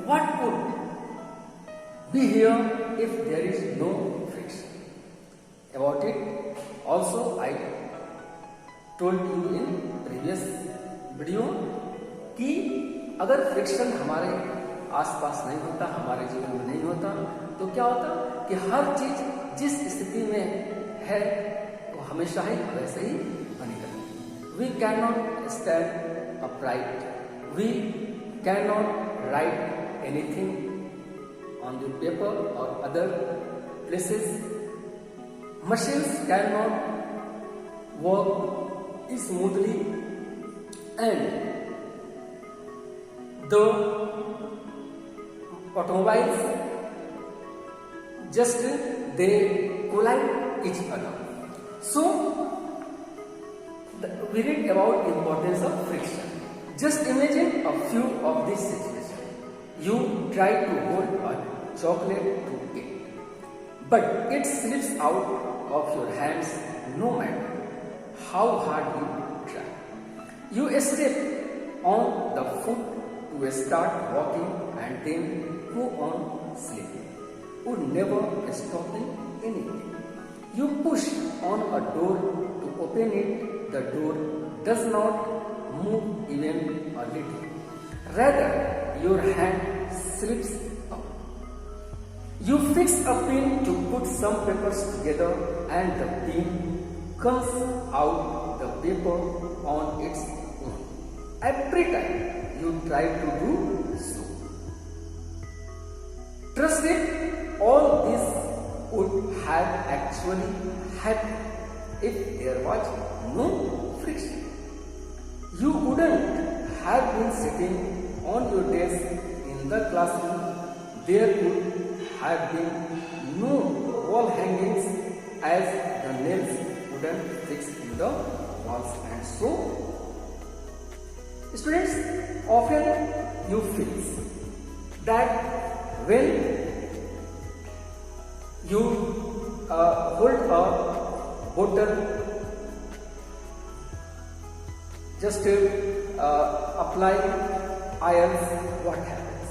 what would be here if there is no friction? About it also I told you in previous video कि अगर friction हमारे आसपास नहीं होता, हमारे जीवन में नहीं होता, तो क्या होता कि हर चीज जिस स्थिति में है वो हमेशा ही वैसे ही बनी रहती। We cannot stand upright. We cannot write anything on the paper or other places. Machines cannot work smoothly, and the automobiles just they collide each other. So we read about importance of friction. Just imagine a few of these situations. You try to hold a chocolate to eat, but it slips out of your hands no matter how hard you try. You step on the foot to start walking and then go on sleeping, or never stopping anything. You push on a door to open it, the door does not move even a little. Rather, your hand slips up. You fix a pin to put some papers together and the pin comes out the paper on its own. Every time you try to do so. Trust it, all this would have actually happened if there was no friction. You wouldn't have been sitting on your desk in the classroom. There would have been no wall hangings as the nails wouldn't fix in the walls, and so students, often you feel that when you hold a bottle, just apply ions, what happens?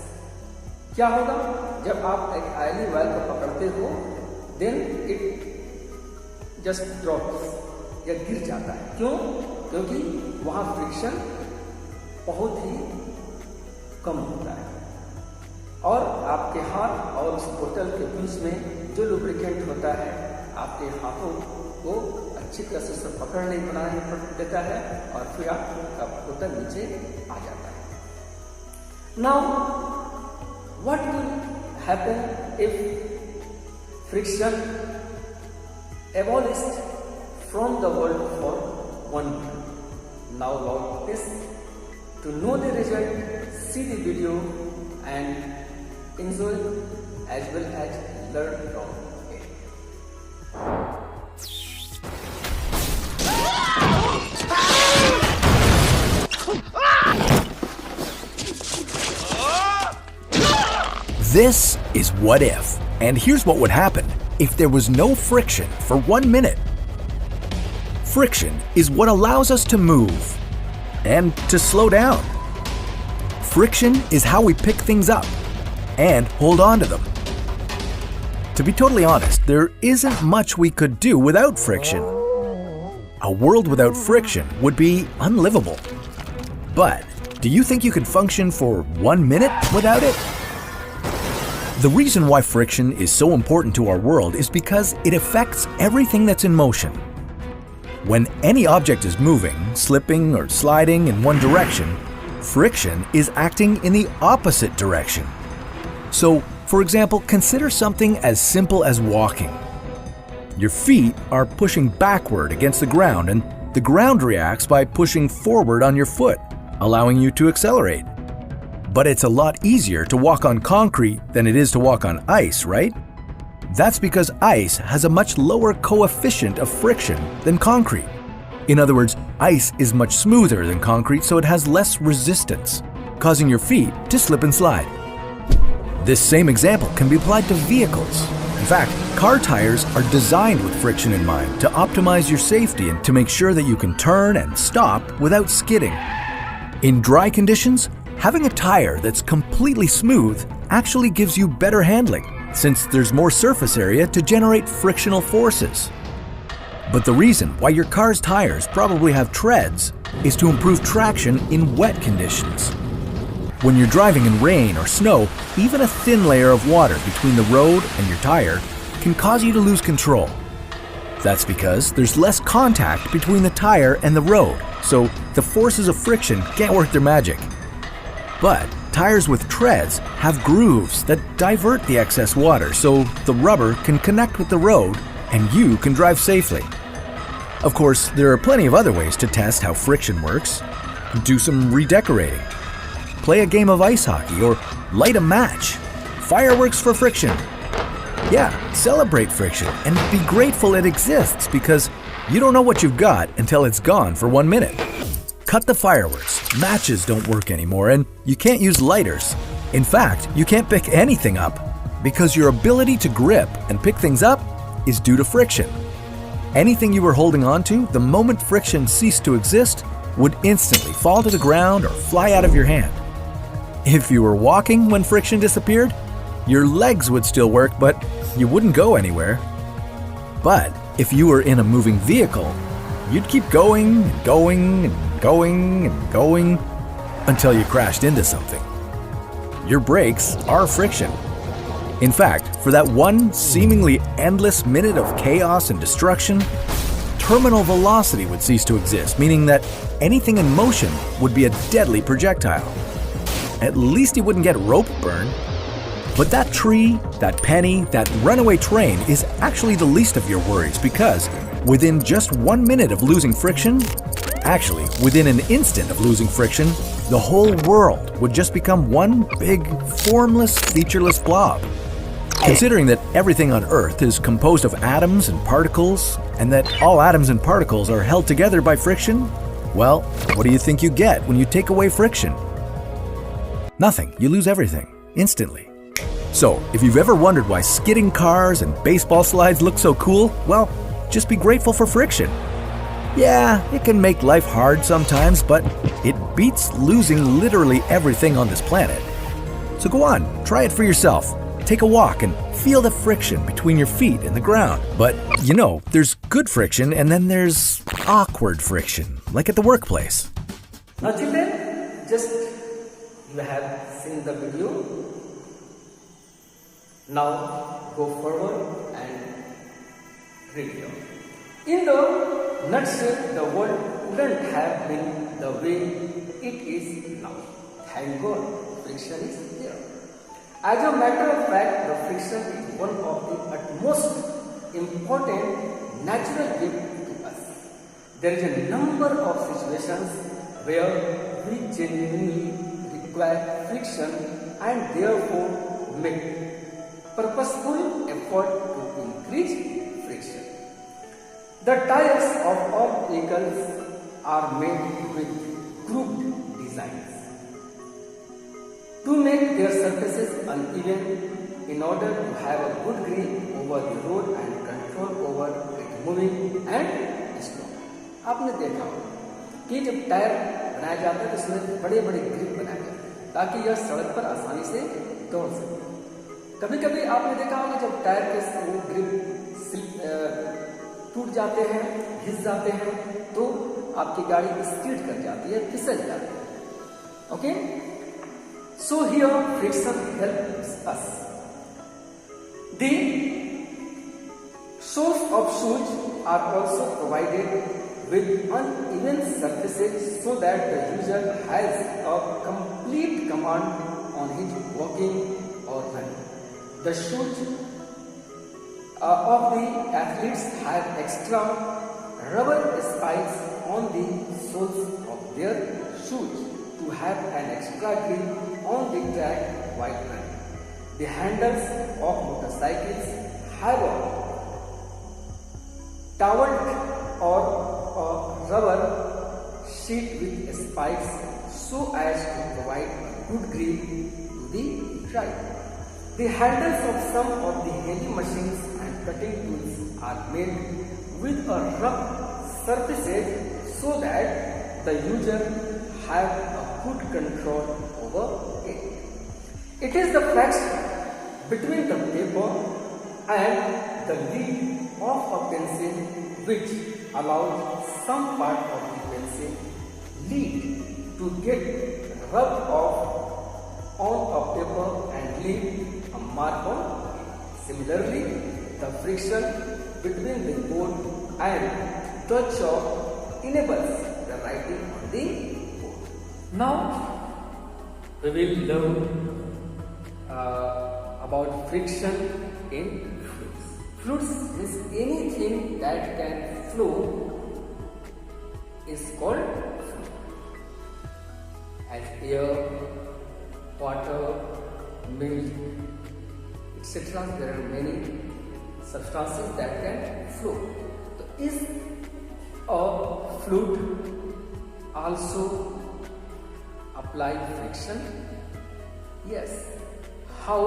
क्या होगा जब आप एक oily vial को पकड़ते हो, then it just drops या गिर जाता है। क्यों? क्योंकि वहाँ फ्रिक्शन बहुत ही कम होता है और आपके हाथ और उस बोतल के बीच में जो लुब्रिकेंट होता है आपके हाथों को अच्छी तरह से उसे पकड़ नहीं बनाने देता है और फिर आपका बोतल नीचे आ जाता है। Now what will happen if friction abolished from the world for 1 minute? Now about this. To know the result, see the video and enjoy as well as learn from it. This is What If, and here's what would happen if there was no friction for 1 minute. Friction is what allows us to move and to slow down. Friction is how we pick things up and hold on to them. To be totally honest, there isn't much we could do without friction. A world without friction would be unlivable. But do you think you could function for 1 minute without it? The reason why friction is so important to our world is because it affects everything that's in motion. When any object is moving, slipping, or sliding in one direction, friction is acting in the opposite direction. So, for example, consider something as simple as walking. Your feet are pushing backward against the ground, and the ground reacts by pushing forward on your foot, allowing you to accelerate. But it's a lot easier to walk on concrete than it is to walk on ice, right? That's because ice has a much lower coefficient of friction than concrete. In other words, ice is much smoother than concrete, so it has less resistance, causing your feet to slip and slide. This same example can be applied to vehicles. In fact, car tires are designed with friction in mind to optimize your safety and to make sure that you can turn and stop without skidding. In dry conditions, Having a tire that's completely smooth actually gives you better handling, since there's more surface area to generate frictional forces. But the reason why your car's tires probably have treads is to improve traction in wet conditions. When you're driving in rain or snow, even a thin layer of water between the road and your tire can cause you to lose control. That's because there's less contact between the tire and the road, so the forces of friction can't work their magic. But tires with treads have grooves that divert the excess water so the rubber can connect with the road and you can drive safely. Of course, there are plenty of other ways to test how friction works. Do some redecorating. Play a game of ice hockey or light a match. Fireworks for friction. Yeah, celebrate friction and be grateful it exists because you don't know what you've got until it's gone for 1 minute. Cut the fireworks. Matches don't work anymore and you can't use lighters. In fact, you can't pick anything up because your ability to grip and pick things up is due to friction. Anything you were holding on to, the moment friction ceased to exist, would instantly fall to the ground or fly out of your hand. If you were walking when friction disappeared, your legs would still work, but you wouldn't go anywhere. But if you were in a moving vehicle, you'd keep going and going and going and going until you crashed into something. Your brakes are friction. In fact, for that one seemingly endless minute of chaos and destruction, terminal velocity would cease to exist, meaning that anything in motion would be a deadly projectile. At least you wouldn't get rope burn. But that tree, that penny, that runaway train is actually the least of your worries because within just 1 minute of losing friction, actually within an instant of losing friction, the whole world would just become one big, formless, featureless blob. Considering that everything on Earth is composed of atoms and particles, and that all atoms and particles are held together by friction, well, what do you think you get when you take away friction? Nothing. You lose everything, instantly. So, if you've ever wondered why skidding cars and baseball slides look so cool, well, just be grateful for friction. Yeah, it can make life hard sometimes, but it beats losing literally everything on this planet. So go on, try it for yourself. Take a walk and feel the friction between your feet and the ground. But, you know, there's good friction and then there's awkward friction, like at the workplace. Now children, just you have seen the video. Now go forward and read it. In the nutshell, the world wouldn't have been the way it is now. Thank God, friction is there. As a matter of fact, the friction is one of the utmost important natural gift to us. There is a number of situations where we genuinely require friction and therefore make purposeful effort to increase friction. The tires of all vehicles are made with grooved designs to make their surfaces uneven in order to have a good grip over the road and control over it moving and slow. आपने देखा होगा कि जब tyre बनाया जाता है तो उसमें बड़े बड़े ग्रिप बनाए जाते हैं ताकि यह सड़क पर आसानी से दौड़ सके। कभी कभी आपने देखा होगा जब टायर के ग्रिप टूट जाते हैं, घिस जाते हैं, तो आपकी गाड़ी स्किड कर जाती है, फिसल जाती है। Okay, so here friction helps us. The soles of shoes are also provided with uneven surfaces so that the user has a complete command on his walking or running. The shoes of the athletes have extra rubber spikes on the soles of their shoes to have an extra grip on the track while running. The handles of motorcycles have a towel or a rubber sheet with spikes so as to provide a good grip to the driver. The handles of some of the heavy machines and cutting tools are made with a rough surfaces so that the user have a good control over it. It is the fraction between the paper and the lead of a pencil which allows some part of the pencil lead to get rubbed off on a paper and leave a mark on it. Similarly, the friction between the board and the chalk enables the writing on the board. Now, we will learn about friction in fluids. Fluids means anything that can flow is called fluid. As air, water, milk, etc. There are many substances that can flow. So is a fluid also apply friction? Yes. How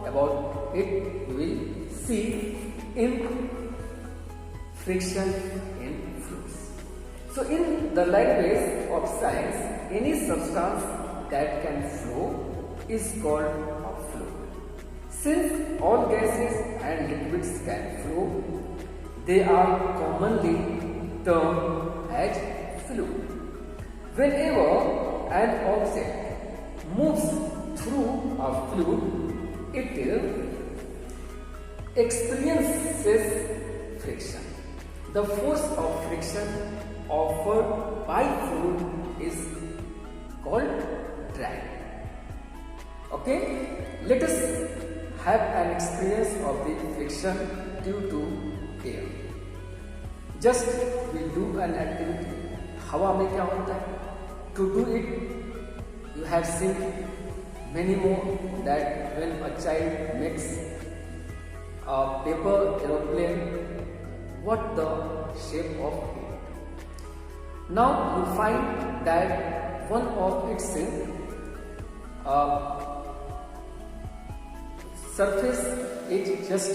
about it? We will see in friction in fluids. So in the language of science, any substance that can flow is called a fluid. Since all gases and liquids can flow, they are commonly termed as fluid. Whenever an object moves through a fluid, it experiences friction. The force of friction offered by fluid is called drag. Okay, let us have an experience of the friction due to air. Just we do an activity. हवा में क्या होता है? To do it, you have seen many more that when a child makes a paper aeroplane, what the shape of it. Now you find that one of its surface is just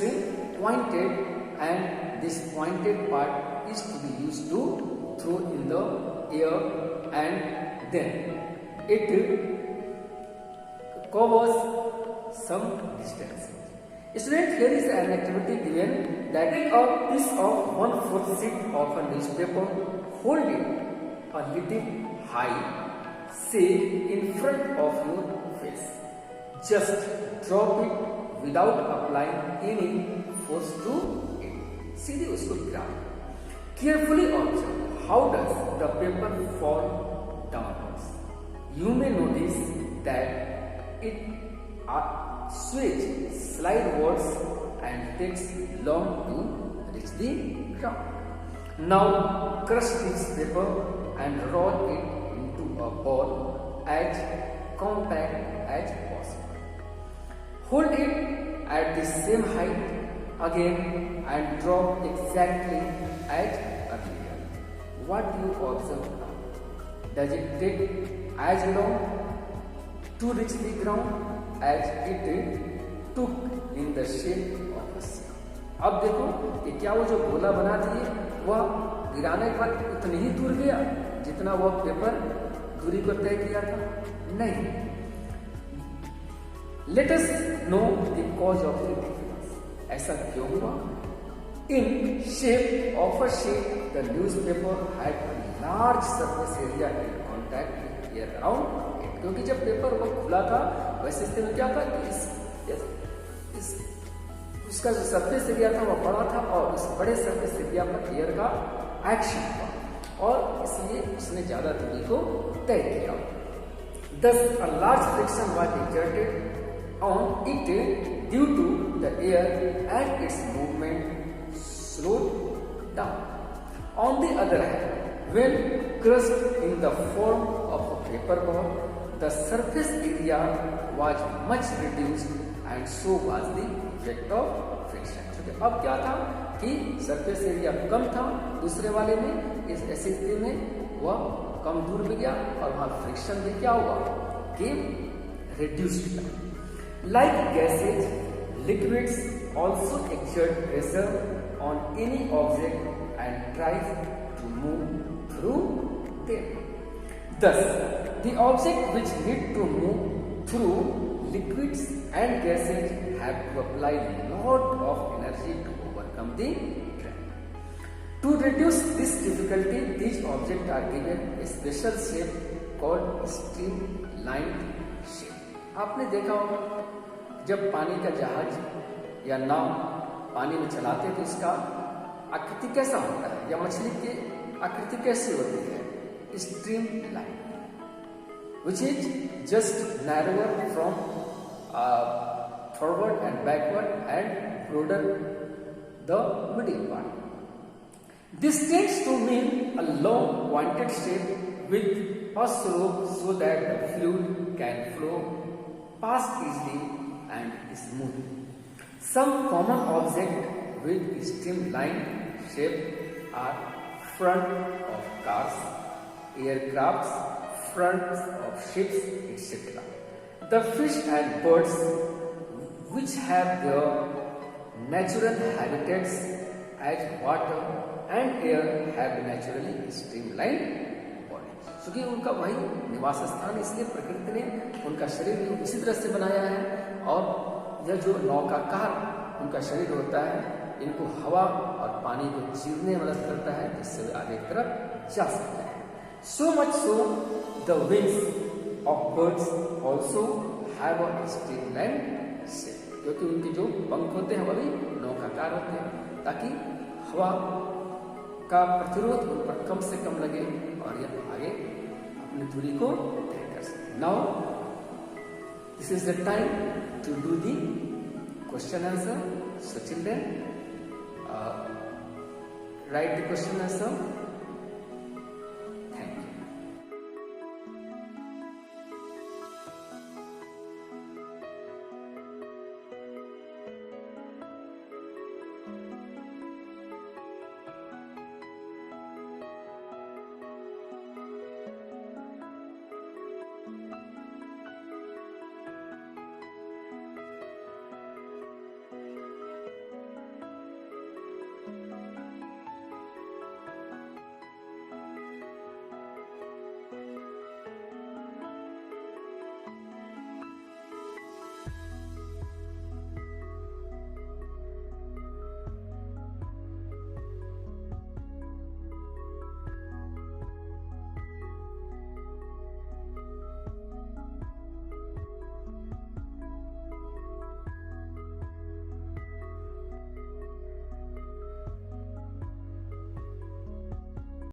pointed, and this pointed part is to be used to throw in the air, and then it covers some distance. Student, here is an activity given that a piece of 1/4 sheet of a newspaper, hold it a little high, say in front of your face. Just drop it without applying any force to it. सीधे उसको गिराओ. Carefully observe how does the paper fall downwards. You may notice that it switch slidewards and takes long to reach the ground. Now crush this paper and roll it into a ball as compact as possible. Hold it at the same height again and drop exactly as earlier. What do you observe now? Does it take as long to reach the ground as it took in the shape of a C? अब देखो कि क्या वो जो गोला बना दिए वह गिराने के बाद उतनी ही दूर गया जितना वह पेपर दूरी को तय किया था? नहीं. Let us know the cause of the difference. ऐसा क्यों हुआ? In shape of a sheet, the newspaper had a large surface area in contact with air around it. क्योंकि जब पेपर वो खुला था वैसे स्थिति में क्या था कि उसका जो सरफेस एरिया था वह बड़ा था और इस बड़े सरफेस एरिया पर एयर का एक्शन हुआ और इसलिए उसने ज्यादा दूरी को तय किया. Thus, a large friction was exerted on it due to the air and its movement slowed down. On the other hand, when crushed in the form of a paper ball, the surface area was much reduced and so was the effect of friction. क्योंकि अब क्या था कि surface area कम था दूसरे वाले में, इस ऐसी स्थिति में वह कम दूर भी गया और वहाँ फ्रिक्शन भी क्या हुआ कि reduced था. Like gases, liquids also exert pressure on any object and tries to move through them. Thus, the object which need to move through liquids and gases have to apply lot of energy to overcome the drag. To reduce this difficulty, these objects are given a special shape called streamlined shape. आपने देखा होगा जब पानी का जहाज या नाव पानी में चलाते तो इसका आकृति कैसा होता है या मछली की आकृति कैसी होती है? Streamline, which is just narrower from forward and backward and broader the middle part. This tends to mean a long pointed shape with a slope so that the fluid can flow past easily and smoothly. Some common objects with streamlined shape are front of cars, aircrafts, fronts of ships, etc. The fish and birds which have their natural habitats as water and air have naturally streamlined bodies. क्योंकि उनका वही निवास स्थान, इसलिए प्रकृति ने उनका शरीर भी उसी तरह से बनाया है। और यह जो नौकाकार उनका शरीर होता है, इनको हवा और पानी को चीरने में मदद करता है, जिससे वे आगे की तरफ जा सकते हैं। So much so, the wings of birds also have a streamlined shape, क्योंकि उनके जो पंख होते हैं वह भी नौकाकार होते हैं, ताकि हवा का प्रतिरोध उन पर कम से कम लगे और यह आगे अपनी दूरी को तय कर सके। Now, this is the time to do the question answer. So children, write the question answer